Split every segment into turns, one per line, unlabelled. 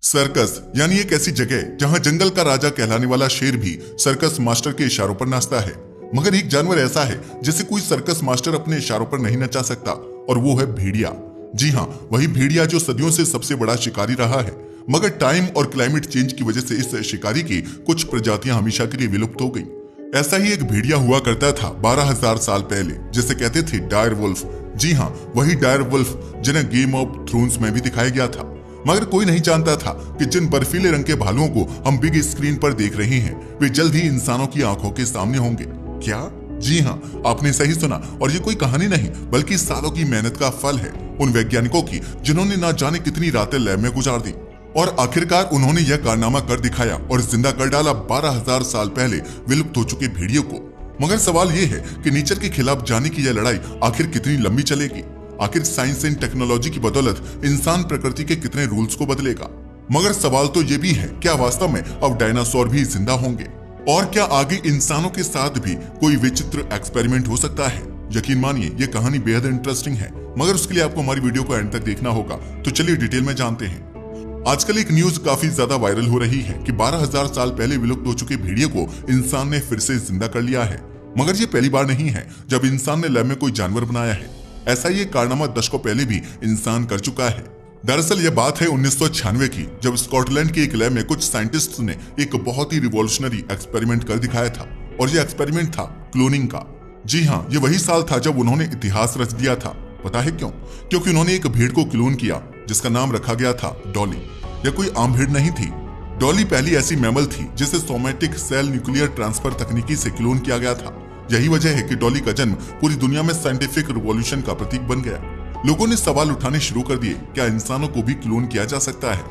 Circus यानी एक ऐसी जगह जहां जंगल का राजा कहलाने वाला शेर भी सर्कस मास्टर के इशारों पर नाचता है। मगर एक जानवर ऐसा है जिसे कोई सर्कस मास्टर अपने इशारों पर नहीं नचा सकता, और वो है भेड़िया। जी हाँ, वही भेड़िया जो सदियों से सबसे बड़ा शिकारी रहा है। मगर टाइम और क्लाइमेट चेंज की वजह से इस शिकारी की कुछ प्रजातियां हमेशा के लिए विलुप्त हो गई। ऐसा ही एक भेड़िया हुआ करता था 12,000 साल पहले, जिसे कहते थे डायर वुल्फ। जी हाँ, वही डायर वुल्फ जिन्हें गेम ऑफ थ्रोन्स में भी दिखाया गया था। मगर कोई नहीं जानता था कि जिन बर्फीले रंग के भालुओं को हम बिग स्क्रीन पर देख रहे हैं वे जल्द ही इंसानों की आंखों के सामने होंगे। क्या? जी हाँ, आपने सही सुना। और ये कोई कहानी नहीं बल्कि सालों की मेहनत का फल है उन वैज्ञानिकों की जिन्होंने ना जाने कितनी रातें लैब में गुजार दी, और आखिरकार उन्होंने यह कारनामा कर दिखाया और जिंदा कर डाला 12,000 साल पहले विलुप्त हो चुके भेड़ियों को। मगर सवाल ये है कि नेचर के खिलाफ जाने की यह लड़ाई आखिर कितनी लंबी चलेगी? आखिर साइंस एंड टेक्नोलॉजी की बदौलत इंसान प्रकृति के कितने रूल्स को बदलेगा? मगर सवाल तो ये भी है, क्या वास्तव में अब डायनासोर भी जिंदा होंगे? और क्या आगे इंसानों के साथ भी कोई विचित्र एक्सपेरिमेंट हो सकता है? यकीन मानिए ये कहानी बेहद इंटरेस्टिंग है, मगर उसके लिए आपको हमारी वीडियो को एंड तक देखना होगा। तो चलिए डिटेल में जानते हैं। आजकल एक न्यूज काफी ज्यादा वायरल हो रही है कि 12,000 साल पहले विलुप्त हो चुके भेड़िए को इंसान ने फिर से जिंदा कर लिया है। मगर ये पहली बार नहीं है जब इंसान ने लैब में कोई जानवर बनाया है। ऐसा ही एक कारनामा दशकों पहले भी इंसान कर चुका है। दरअसल यह बात है 1996 की, जब स्कॉटलैंड के एक लैब में कुछ साइंटिस्ट्स ने एक बहुत ही रिवॉल्यूशनरी एक्सपेरिमेंट कर दिखाया था, और यह एक्सपेरिमेंट था क्लोनिंग का। जी हाँ, ये वही साल था जब उन्होंने इतिहास रच दिया था। पता है क्यों? क्योंकि उन्होंने एक भेड़ को क्लोन किया जिसका नाम रखा गया था डॉली। यह कोई आम भेड़ नहीं थी। डॉली पहली ऐसी मैमल थी जिसे सोमैटिक सेल न्यूक्लियर ट्रांसफर तकनीकी से क्लोन किया गया था। यही वजह है कि डॉली का जन्म पूरी दुनिया में साइंटिफिक रिवॉल्यूशन का प्रतीक बन गया। लोगों ने सवाल उठाने शुरू कर दिए, क्या इंसानों को भी क्लोन किया जा सकता है?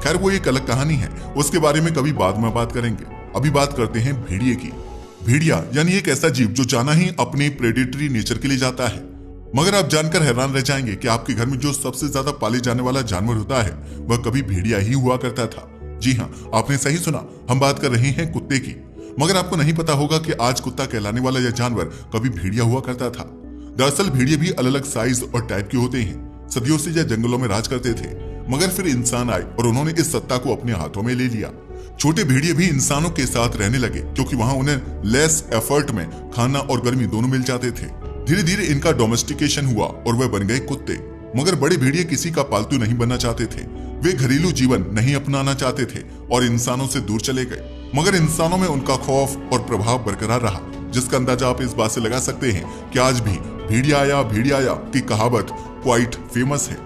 खैर वो एक अलग कहानी है, उसके बारे में कभी बाद में बात करेंगे। अभी बात करते हैं भेड़िए की। भेड़िया यानी एक ऐसा जीव जो जाना ही अपने प्रेडेटरी नेचर के लिए जाता है। मगर आप जानकर हैरान रह जाएंगे कि आपके घर में जो सबसे ज्यादा पाले जाने वाला जानवर होता है वह कभी भेड़िया ही हुआ करता था। जी हाँ, आपने सही सुना, हम बात कर रहे हैं कुत्ते की। मगर आपको नहीं पता होगा कि आज कुत्ता कहलाने वाला यह जानवर कभी भेड़िया हुआ करता था। दरअसल भेड़िए भी अलग अलग साइज और टाइप के होते हैं। सदियों से यह जंगलों में राज करते थे, मगर फिर इंसान आए और उन्होंने इस सत्ता को अपने हाथों में ले लिया। छोटे भेड़िए भी इंसानों के साथ रहने लगे क्योंकि वहां उन्हें लेस एफर्ट में खाना और गर्मी दोनों मिल जाते थे। धीरे धीरे इनका डोमेस्टिकेशन हुआ और वह बन गए कुत्ते। मगर बड़े भेड़िए किसी का पालतू नहीं बनना चाहते थे। वे घरेलू जीवन नहीं अपनाना चाहते थे और इंसानों से दूर चले गए। मगर इंसानों में उनका खौफ और प्रभाव बरकरार रहा, जिसका अंदाजा आप इस बात से लगा सकते हैं कि आज भी भेड़िया आया की कहावत क्वाइट फेमस है।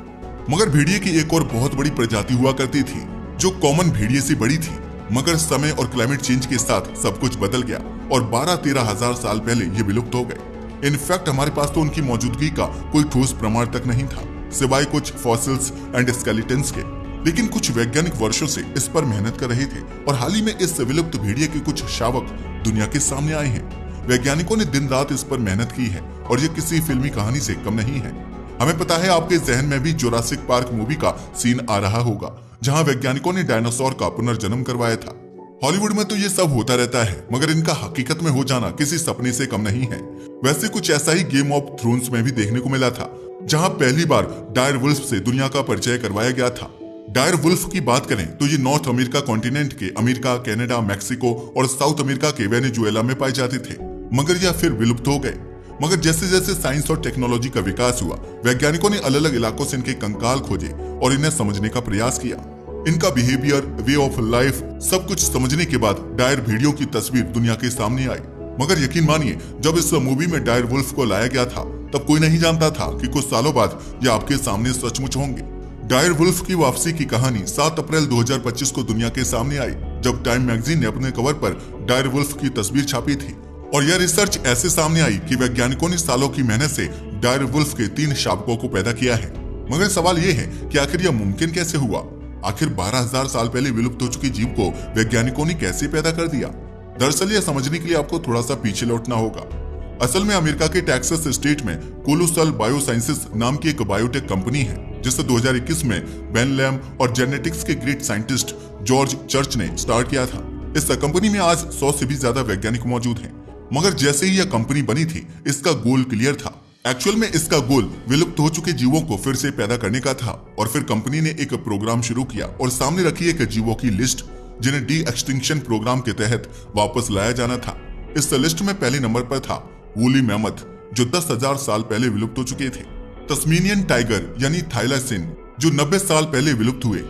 मगर भेड़िए की एक और बहुत बड़ी प्रजाति हुआ करती थी जो कॉमन भेड़िए से बड़ी थी। मगर समय और क्लाइमेट चेंज के साथ सब कुछ बदल गया और 12-13 हजार साल पहले ये विलुप्त हो गए। इनफैक्ट हमारे पास तो उनकी मौजूदगी का कोई ठोस प्रमाण तक नहीं था, सिवाय कुछ फॉसिल्स एंड स्केलेटन्स के। लेकिन कुछ वैज्ञानिक वर्षों से इस पर मेहनत कर रहे थे और हाल ही में इस विलुप्त भेड़िए के कुछ शावक दुनिया के सामने आए हैं। वैज्ञानिकों ने दिन रात इस पर मेहनत की है और ये किसी फिल्मी कहानी से कम नहीं है। हमें पता है आपके जहन में भी जुरासिक पार्क मूवी का सीन आ रहा होगा, जहां वैज्ञानिकों ने डायनासोर का पुनर्जन्म करवाया था। हॉलीवुड में तो ये सब होता रहता है, मगर इनका हकीकत में हो जाना किसी सपने से कम नहीं है। वैसे कुछ ऐसा ही गेम ऑफ थ्रोन्स में भी देखने को मिला था, जहां पहली बार डायर वुल्फ से दुनिया का परिचय करवाया गया था। डायर वुल्फ की बात करें तो ये नॉर्थ अमेरिका कॉन्टिनेंट के अमेरिका, कनाडा, मैक्सिको और साउथ अमेरिका के वेनेजुएला में पाए जाते थे, मगर यह फिर विलुप्त हो गए। मगर जैसे जैसे साइंस और टेक्नोलॉजी का विकास हुआ, वैज्ञानिकों ने अलग अलग इलाकों से इनके कंकाल खोजे और इन्हें समझने का प्रयास किया। इनका बिहेवियर, वे ऑफ लाइफ, सब कुछ समझने के बाद डायर भेड़ियों की तस्वीर दुनिया के सामने आई। मगर यकीन मानिए, जब इस मूवी में डायर वुल्फ को लाया गया था तब कोई नहीं जानता था कि कुछ सालों बाद ये आपके सामने सचमुच होंगे। डायर वुल्फ की वापसी की कहानी 7 अप्रैल 2025 को दुनिया के सामने आई, जब टाइम मैगजीन ने अपने कवर पर डायर वुल्फ की तस्वीर छापी थी। और यह रिसर्च ऐसे सामने आई कि वैज्ञानिकों ने सालों की मेहनत से डायर वुल्फ के 3 शावकों को पैदा किया है। मगर सवाल यह है कि आखिर यह मुमकिन कैसे हुआ? आखिर 12,000 साल पहले विलुप्त हो चुके जीव को वैज्ञानिकों ने कैसे पैदा कर दिया? दरअसल यह समझने के लिए आपको थोड़ा सा पीछे लौटना होगा। असल में अमेरिका के टेक्सास स्टेट में कोलोसल बायोसाइंसेस नाम की एक बायोटेक कंपनी है, जिसे 2021 में बेन लैम और जेनेटिक्स के ग्रेट साइंटिस्ट जॉर्ज चर्च ने स्टार्ट किया था। इस कंपनी में आज 100 से भी ज्यादा वैज्ञानिक मौजूद हैं। मगर जैसे ही यह कंपनी बनी थी, इसका गोल क्लियर था, एक्चुअल में इसका गोल विलुप्त हो चुके जीवों को फिर से पैदा करने का था और फिर कंपनी ने एक प्रोग्राम शुरू किया और सामने रखी एक जीवों की लिस्ट जिन्हें डी एक्सटिंक्शन प्रोग्राम के तहत वापस लाया जाना था। इस लिस्ट में पहले नंबर पर था वूली मैमथ जो 10,000 साल पहले विलुप्त हो चुके थे, तस्मेनियन टाइगर यानी थाइलासिन जो 90 साल पहले विलुप्त हुए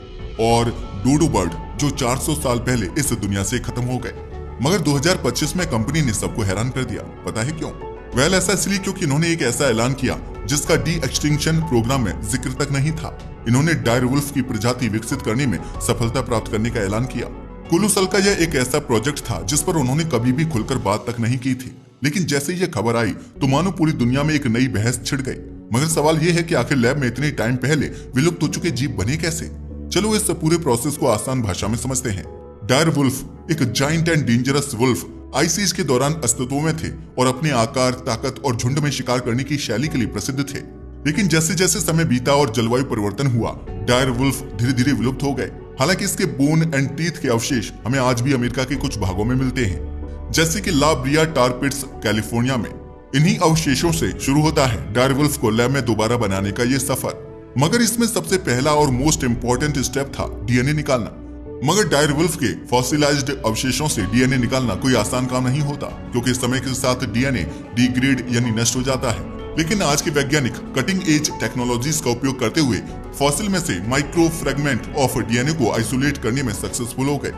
और डोडो बर्ड जो 400 साल पहले इस दुनिया से खत्म हो गए। मगर 2025 में कंपनी ने सबको हैरान कर दिया। पता है क्यों? वेल ऐसा इसलिए क्योंकि इन्होंने एक ऐसा ऐलान किया जिसका डी एक्सटिंक्शन प्रोग्राम में जिक्र तक नहीं था। इन्होंने डायर वुल्फ की प्रजाति विकसित करने में सफलता प्राप्त करने का ऐलान किया। कुलूसल का यह एक ऐसा प्रोजेक्ट था जिस पर उन्होंने कभी भी खुलकर बात तक नहीं की थी, लेकिन जैसे ही यह खबर आई तो मानो पूरी दुनिया में एक नई बहस छिड़ गई। मगर सवाल यह है कि आखिर लैब में इतने टाइम पहले विलुप्त हो चुके जीव बने कैसे? चलो इस पूरे प्रोसेस को आसान भाषा में समझते हैं। डायर वुल्फ एक giant and dangerous wolf ice age के दौरान अस्तित्व में थे और अपने आकार, ताकत और झुंड में शिकार करने की शैली के लिए प्रसिद्ध थे। लेकिन जैसे जैसे समय बीता और जलवायु परिवर्तन हुआ, डायर वुल्फ धीरे धीरे विलुप्त हो गए। हालांकि इसके बोन एंड टीथ के अवशेष हमें आज भी अमेरिका के कुछ भागों में मिलते हैं, जैसे कि ला ब्रिया टार पिट्स कैलिफोर्निया में। इन्हीं अवशेषों से शुरू होता है डायर वुल्फ को लैब में दोबारा बनाने का ये सफर। मगर इसमें सबसे पहला और मोस्ट इम्पोर्टेंट स्टेप था डीएनए निकालना। मगर डायर वुल्फ के फॉसिलाइज्ड अवशेषों से डीएनए निकालना कोई आसान काम नहीं होता, क्योंकि समय के साथ डीएनए डिग्रेड यानी नष्ट हो जाता है। लेकिन आज के वैज्ञानिक कटिंग एज टेक्नोलॉजीज का उपयोग करते हुए फॉसिल में से माइक्रो फ्रेगमेंट ऑफ डीएनए को आइसोलेट करने में सक्सेसफुल हो गए।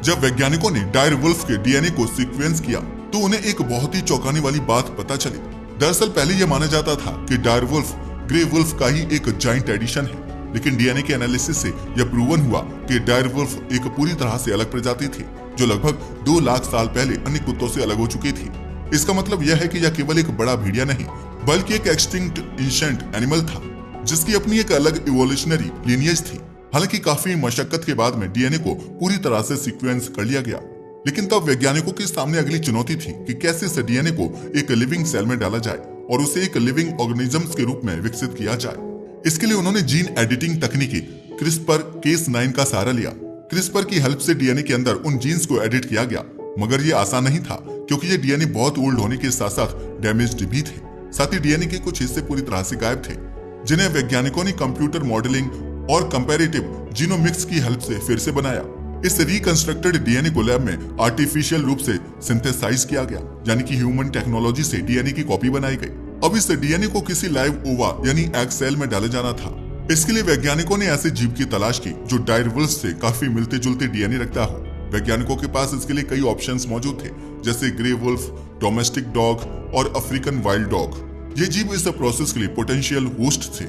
जब वैज्ञानिकों ने डायर वुल्फ के डीएनए को सीक्वेंस किया तो उन्हें एक बहुत ही चौंकाने वाली बात पता चली। दरअसल पहले यह माना जाता था कि डायर वुल्फ ग्रे वुल्फ का ही एक जाइंट एडिशन है, लेकिन डीएनए के एनालिसिस से यह प्रूवन हुआ कि डायर वुल्फ एक पूरी तरह से अलग प्रजाति थी जो लगभग 2 लाख साल पहले अन्य कुत्तों से अलग हो चुकी थी। इसका मतलब यह है कि यह केवल एक बड़ा भेड़िया नहीं बल्कि एक एक्सटिंक्ट एंशिएंट एनिमल था जिसकी अपनी एक अलग इवोल्यूशनरी लीनिएज थी। हालांकि काफी मशक्कत के बाद में डीएनए को पूरी तरह से सीक्वेंस कर लिया गया, लेकिन तब वैज्ञानिकों के सामने अगली चुनौती थी कि कैसे इस डीएनए को एक लिविंग सेल में डाला जाए और उसे एक लिविंग ऑर्गेनिजम्स के रूप में विकसित किया जाए। इसके लिए उन्होंने जीन एडिटिंग तकनीकी CRISPR-Cas9 का सहारा लिया। CRISPR की हेल्प से डीएनए के अंदर उन जीन्स को एडिट किया गया, मगर ये आसान नहीं था क्योंकि ये डीएनए बहुत ओल्ड होने के साथ साथ डैमेज्ड भी थे। साथ ही डीएनए के कुछ हिस्से पूरी तरह से गायब थे, जिन्हें वैज्ञानिकों ने कंप्यूटर मॉडलिंग और कंपैरेटिव जीनोमिक्स की हेल्प से फिर से बनाया। इस रिकंस्ट्रक्टेड डीएनए को लैब में आर्टिफिशियल रूप से सिंथेसाइज किया गया, यानी कि ह्यूमन टेक्नोलॉजी से डीएनए की कॉपी बनाई गई। अब इस डीएनए को किसी लाइव ओवा यानी एग सेल में डाला जाना था। इसके लिए वैज्ञानिकों ने ऐसे जीव की तलाश की जो डायर वुल्फ से काफी मिलते जुलते डीएनए रखता हो। वैज्ञानिकों के पास इसके लिए कई ऑप्शंस मौजूद थे, जैसे ग्रे वुल्फ, डोमेस्टिक डॉग और अफ्रीकन वाइल्ड डॉग। ये जीव इस प्रोसेस के लिए पोटेंशियल होस्ट थे।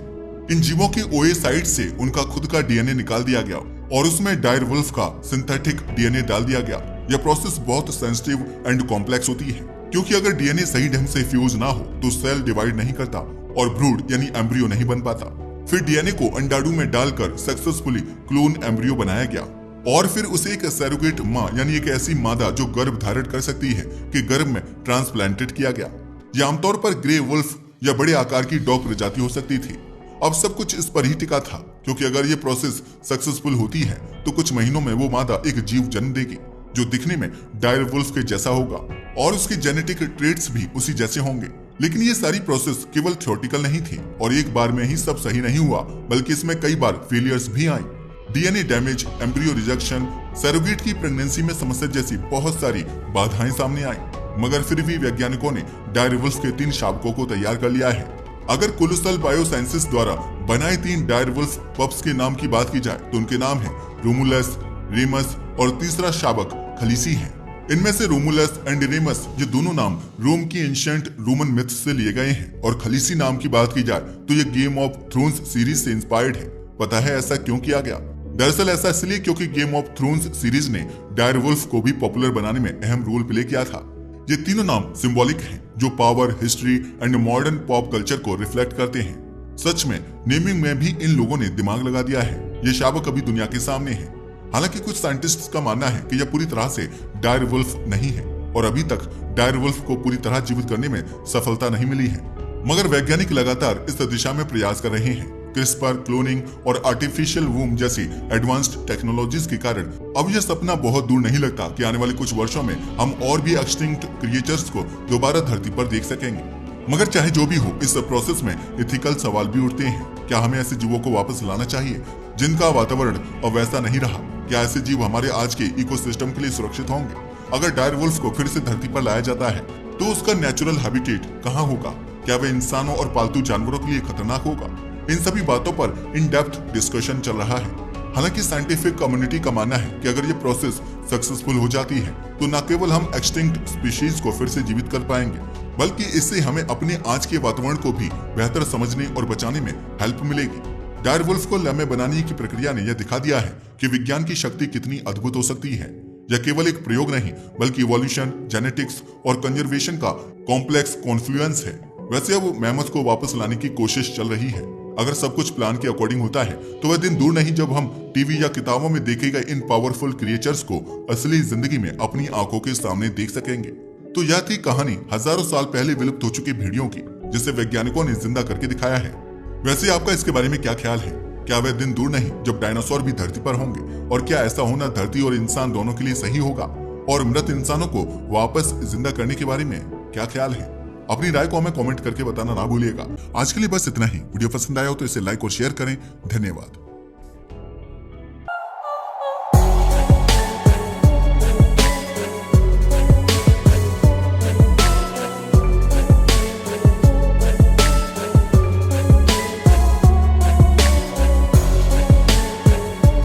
इन जीवों के ओए साइट से उनका खुद का डीएनए निकाल दिया गया और उसमें डायर वुल्फ का सिंथेटिक डीएनए डाल दिया गया। यह प्रोसेस बहुत सेंसिटिव एंड कॉम्प्लेक्स होती है, क्योंकि अगर डीएनए सही ढंग से फ्यूज ना हो तो सेल डिवाइड नहीं करता और ब्रूड यानी एम्ब्रियो नहीं बन पाता। फिर डीएनए को अंडाणु में डालकर सक्सेसफुली क्लोन एम्ब्रियो बनाया गया और फिर उसे एक सैरोगेट माँ यानी एक ऐसी मादा जो गर्भ धारण कर सकती है के गर्भ में ट्रांसप्लांटेड किया गया। यह आमतौर पर ग्रे वुल्फ या बड़े आकार की डॉग प्रजाति हो सकती थी। अब सब कुछ इस पर ही टिका था, क्योंकि अगर ये प्रोसेस सक्सेसफुल होती है तो कुछ महीनों में वो मादा एक जीव जन्म देगी जो दिखने में डायर वुल्फ के जैसा होगा और उसके जेनेटिक ट्रेट्स भी उसी जैसे होंगे। लेकिन ये सारी प्रोसेस केवल थ्योरेटिकल नहीं थी और एक बार में ही सब सही नहीं हुआ, बल्कि इसमें कई बार फेलियर्स भी आई। DNA damage, embryo rejection, surrogate की प्रेगनेंसी में समस्या जैसी बहुत सारी बाधाएं सामने आई, मगर फिर भी वैज्ञानिकों ने डायर वुल्फ के 3 शावकों को तैयार कर लिया है। अगर कोलोसल बायोसाइंसेस द्वारा बनाए 3 डायर वुल्फ पप्स के नाम की बात की जाए तो उनके नाम है रोमुलस, रेमस और तीसरा शावक खलीसी है। इनमें से रोमुलस एंड रेमस ये दोनों नाम रोम की एंशिएंट रोमन मिथ्स से लिए गए हैं और खलीसी नाम की बात की जाए तो ये गेम ऑफ थ्रोन्स सीरीज से इंस्पायर्ड है। पता है ऐसा क्यों किया गया? दरअसल ऐसा इसलिए क्योंकि गेम ऑफ थ्रोन्स सीरीज ने डायर वुल्फ को भी पॉपुलर बनाने में अहम रोल प्ले किया था। ये तीनों नाम सिंबॉलिक हैं जो power, history and modern pop culture को रिफ्लेक्ट करते हैं। सच में नेमिंग में भी इन लोगों ने दिमाग लगा दिया है। ये शावक अभी दुनिया के सामने है। हालांकि कुछ साइंटिस्ट्स का मानना है कि यह पूरी तरह से डायर वुल्फ नहीं है और अभी तक डायर वुल्फ को पूरी तरह जीवित करने में सफलता नहीं मिली है, मगर वैज्ञानिक लगातार इस दिशा में प्रयास कर रहे हैं। क्रिस्पर, क्लोनिंग और आर्टिफिशियल वूम जैसी एडवांस्ड टेक्नोलॉजीज के कारण अब यह सपना बहुत दूर नहीं लगता कि आने वाले कुछ वर्षों में हम और भी एक्सटिंक्ट क्रिएचर्स को दोबारा धरती पर देख सकेंगे। मगर चाहे जो भी हो, इस प्रोसेस में इथिकल सवाल भी उठते हैं। क्या हमें ऐसे जीवों को वापस लाना चाहिए जिनका वातावरण अब वैसा नहीं रहा? क्या ऐसे जीव हमारे आज के इकोसिस्टम के लिए सुरक्षित होंगे? अगर डायर वुल्फ को फिर से धरती पर लाया जाता है तो उसका नेचुरल हैबिटेट कहाँ होगा? क्या वह इंसानों और पालतू जानवरों के लिए खतरनाक होगा? इन सभी बातों पर इन डेप्थ डिस्कशन चल रहा है। हालांकि साइंटिफिक कम्युनिटी का मानना है कि अगर ये प्रोसेस सक्सेसफुल हो जाती है तो न केवल हम एक्सटिंक्ट स्पीशीज को फिर से जीवित कर पाएंगे, बल्कि इससे हमें अपने आज के वातावरण को भी बेहतर समझने और बचाने में हेल्प मिलेगी। डायर वुल्फ को लम्बे बनाने की प्रक्रिया ने यह दिखा दिया है कि विज्ञान की शक्ति कितनी अद्भुत हो सकती है। यह केवल एक प्रयोग नहीं, बल्कि इवोल्यूशन, जेनेटिक्स और कंजर्वेशन का कॉम्प्लेक्स कॉन्फ्लुएंस है। वैसे अब मैमथ को वापस लाने की कोशिश चल रही है। अगर सब कुछ प्लान के अकॉर्डिंग होता है तो वह दिन दूर नहीं जब हम टीवी या किताबों में देखे गए इन पावरफुल क्रिएचर्स को असली जिंदगी में अपनी आंखों के सामने देख सकेंगे। तो यह थी कहानी हजारों साल पहले विलुप्त हो चुकी भेड़ियों की, जिसे वैज्ञानिकों ने जिंदा करके दिखाया है। वैसे आपका इसके बारे में क्या ख्याल है? क्या वह दिन दूर नहीं जब डायनासोर भी धरती पर होंगे? और क्या ऐसा होना धरती और इंसान दोनों के लिए सही होगा? और मृत इंसानों को वापस जिंदा करने के बारे में क्या ख्याल है? अपनी राय को हमें कमेंट करके बताना ना भूलिएगा। आज के लिए बस इतना ही। वीडियो पसंद आया हो तो इसे लाइक और शेयर करें। धन्यवाद।